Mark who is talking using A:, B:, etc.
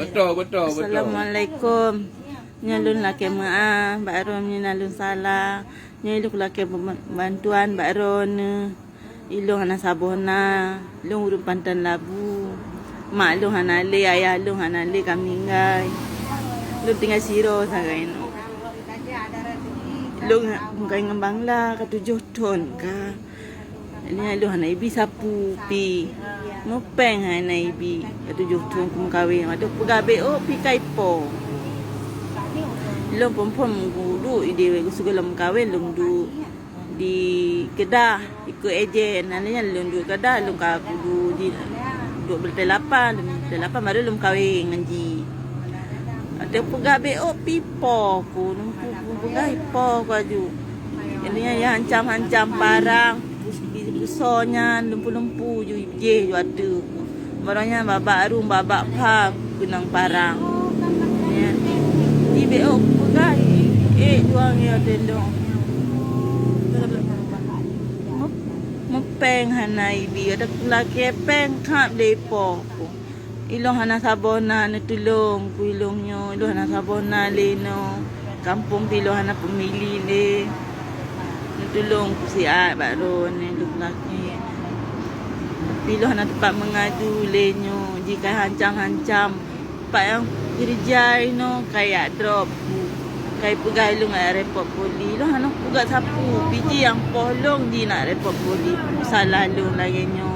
A: Betul.
B: Assalamualaikum. Nyalun laki maaf, Mbak Ron nyalun salah. Nyaluk laki bantuan Mbak Ron. Ilung hana sabona, ilung urun pantan labu. Mak lu hana le, ayah lu hana le kami ngai. Lu tinggal siro sagai no. Lu ngai ngembang lah ke 7 ton ka. Ini lu hana ibi sapu pi. Mupeng hana ibi ke 7 ton kum kawin. Ada pegabe pi kaipo. Lu pom guru ide segala kawin lu du di Kedah ikut ejen nantinya lu du Kedah lu ka kudu di 28 baru lu kawin ngaji. Ada pegabe pipo ku pegabe po kaju. Ininya ya hancam barang busonya lempu je ada. Barangnya babak arum babak pa gunang barang. Ya. Di BO pegabe juang ya tendong. Mupeng hanai bi ada laki peng kap lepo ko. Ilong hana sabona na tulong ku ilongnyo, ilong hana sabona le no. Kampung tilo hana pemili le. Tulong ku si Mbak Ron ni laki. Tilo hana tempat mengadu le nyo jika hancam pak yang kerja no kayak drop kai pegai lu ngai report poli lu hana pugat sapu biji yang polong di nak report poli salah lu lagi nyo